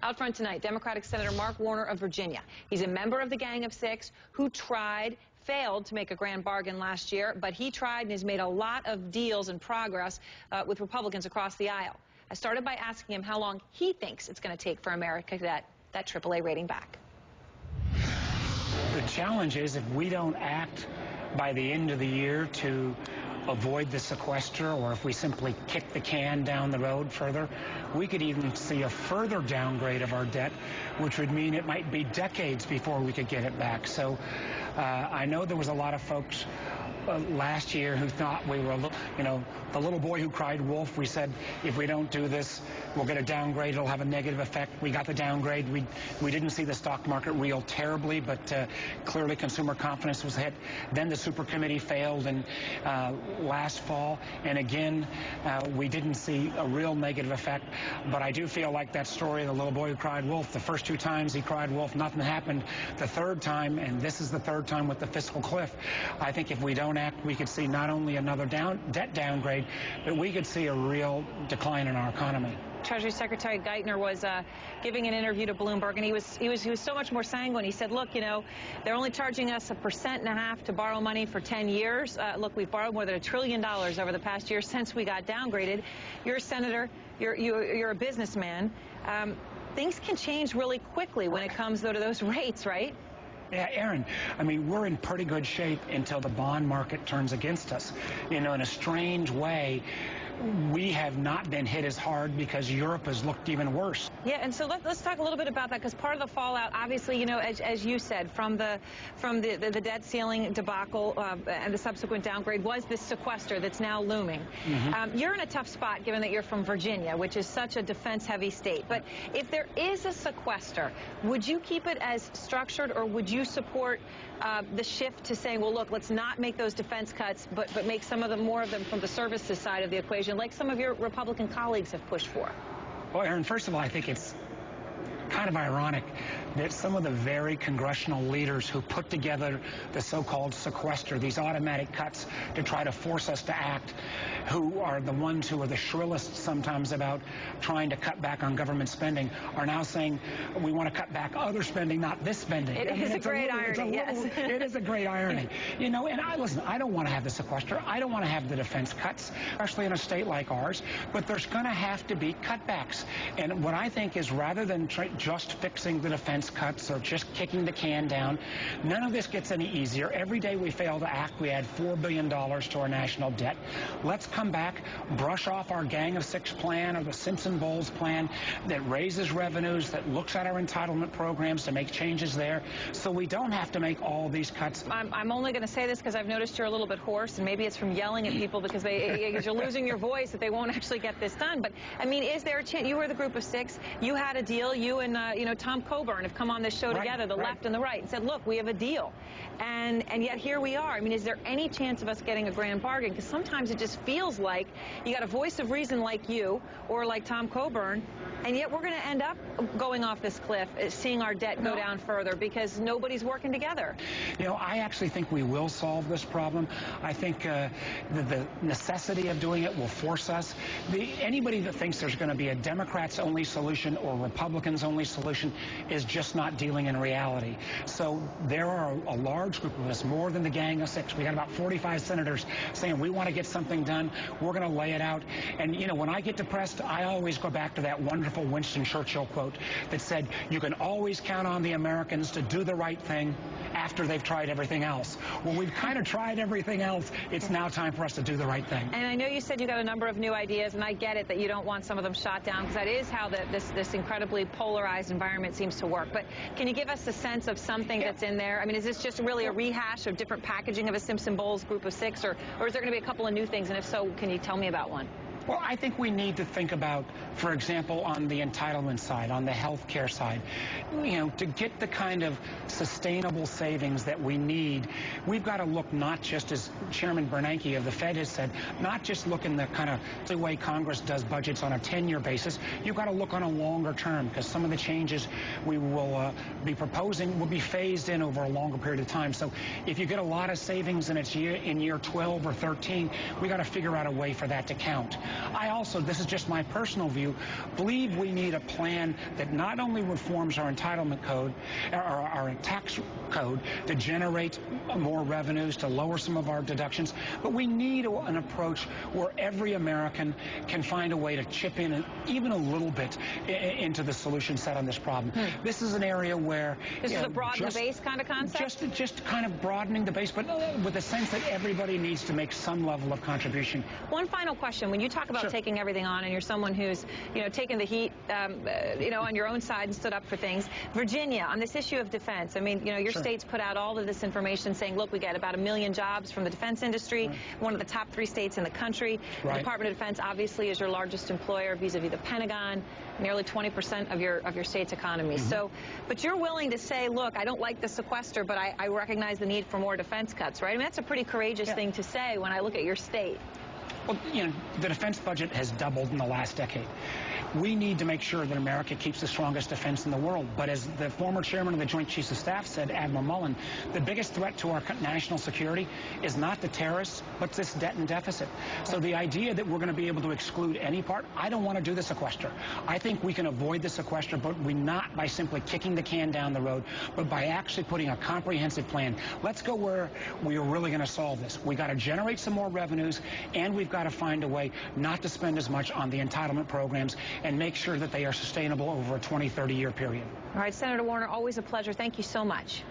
Out front tonight, Democratic Senator Mark Warner of Virginia. He's a member of the Gang of Six who failed to make a grand bargain last year, but he tried and has made a lot of deals and progress with Republicans across the aisle. I started by asking him how long he thinks it's going to take for America to get that AAA rating back. The challenge is if we don't act by the end of the year to avoid the sequester, or if we simply kick the can down the road further, we could even see a further downgrade of our debt, which would mean it might be decades before we could get it back. So I know there was a lot of folks last year who thought we were, the little boy who cried wolf. We said, if we don't do this, we'll get a downgrade. It'll have a negative effect. We got the downgrade. We didn't see the stock market reel terribly, but clearly consumer confidence was hit. Then the super committee failed and last fall, and again, we didn't see a real negative effect. But I do feel like that story of the little boy who cried wolf, the first two times he cried wolf, nothing happened. The third time, and this is the third time with the fiscal cliff, I think if we don't act, we could see not only another debt downgrade, but we could see a real decline in our economy. Treasury Secretary Geithner was giving an interview to Bloomberg, and he was so much more sanguine. He said, look, they're only charging us 1.5% to borrow money for 10 years. Look, we've borrowed more than $1 trillion over the past year since we got downgraded. You're a senator. You're a businessman. Things can change really quickly when it comes, though, to those rates, right? Yeah, Aaron, I mean, we're in pretty good shape until the bond market turns against us. In a strange way, we have not been hit as hard because Europe has looked even worse. Yeah, and so let's talk a little bit about that, because part of the fallout, obviously, as you said, from the debt ceiling debacle and the subsequent downgrade was this sequester that's now looming. Mm-hmm. You're in a tough spot given that you're from Virginia, which is such a defense-heavy state. But if there is a sequester, would you keep it as structured, or would you support the shift to saying, well, look, let's not make those defense cuts, but make some of them, more of them, from the services side of the equation, like some of your Republican colleagues have pushed for? Well, Aaron, first of all, I think it's kind of ironic that some of the very congressional leaders who put together the so-called sequester, these automatic cuts to try to force us to act, who are the ones who are the shrillest sometimes about trying to cut back on government spending, are now saying we want to cut back other spending, not this spending. It is a great irony, yes. It is a great irony. And listen, I don't want to have the sequester. I don't want to have the defense cuts, especially in a state like ours, but there's going to have to be cutbacks. And what I think is, rather than just fixing the defense cuts or just kicking the can down, none of this gets any easier. Every day we fail to act, we add $4 billion to our national debt. Let's come back, brush off our Gang of Six plan or the Simpson-Bowles plan that raises revenues, that looks at our entitlement programs to make changes there, so we don't have to make all these cuts. I'm only going to say this because I've noticed you're a little bit hoarse, and maybe it's from yelling at people because you're losing your voice, that they won't actually get this done. But, I mean, is there a chance? You were the group of six. You had a deal. You and, Tom Coburn have come on this show together, the left and the right, and said, look, we have a deal. And yet here we are. I mean, is there any chance of us getting a grand bargain? Because sometimes it just feels like you got a voice of reason like you or like Tom Coburn, and yet we're going to end up going off this cliff, seeing our debt go down further because nobody's working together. I actually think we will solve this problem. I think the necessity of doing it will force us. Anybody that thinks there's going to be a Democrats-only solution or Republicans-only solution is just not dealing in reality. So there are a large group of us, more than the Gang of Six. We got about 45 senators saying we want to get something done. We're going to lay it out. And, when I get depressed, I always go back to that wonderful Winston Churchill quote that said, you can always count on the Americans to do the right thing after they've tried everything else. Well, we've kind of tried everything else. It's now time for us to do the right thing. And I know you said you got a number of new ideas, and I get it that you don't want some of them shot down, because that is how this incredibly polarized environment seems to work. But can you give us a sense of something that's in there? I mean, is this just really a rehash of different packaging of a Simpson-Bowles group of six, or is there going to be a couple of new things? And if so, can you tell me about one? Well, I think we need to think about, for example, on the entitlement side, on the health care side, to get the kind of sustainable savings that we need, we've got to look not just, as Chairman Bernanke of the Fed has said, not just look in the kind of the way Congress does budgets on a 10-year basis. You've got to look on a longer term, because some of the changes we will be proposing will be phased in over a longer period of time. So if you get a lot of savings and it's in year 12 or 13, we got to figure out a way for that to count. I also, this is just my personal view, believe we need a plan that not only reforms our entitlement code, or our tax code, to generate more revenues, to lower some of our deductions, but we need an approach where every American can find a way to chip in even a little bit into the solution set on this problem. This is an area where... This is a broaden the base kind of concept? Just kind of broadening the base, but with a sense that everybody needs to make some level of contribution. One final question. When you talk about taking everything on, and you're someone who's, taken the heat, on your own side and stood up for things, Virginia, on this issue of defense, I mean, your state's put out all of this information saying, look, we get about 1 million jobs from the defense industry, one of the top 3 states in the country. The Department of Defense obviously is your largest employer vis-a-vis the Pentagon, nearly 20% of your state's economy. So, but you're willing to say, look, I don't like the sequester, but I recognize the need for more defense cuts, right? I mean, that's a pretty courageous thing to say when I look at your state. Well, the defense budget has doubled in the last decade. We need to make sure that America keeps the strongest defense in the world. But as the former chairman of the Joint Chiefs of Staff said, Admiral Mullen, the biggest threat to our national security is not the terrorists, but this debt and deficit. So the idea that we're going to be able to exclude any part, I don't want to do the sequester. I think we can avoid the sequester, but we not by simply kicking the can down the road, but by actually putting a comprehensive plan. Let's go where we are really going to solve this. We got to generate some more revenues, and we've got to find a way not to spend as much on the entitlement programs and make sure that they are sustainable over a 20, 30-year period. All right, Senator Warner, always a pleasure. Thank you so much.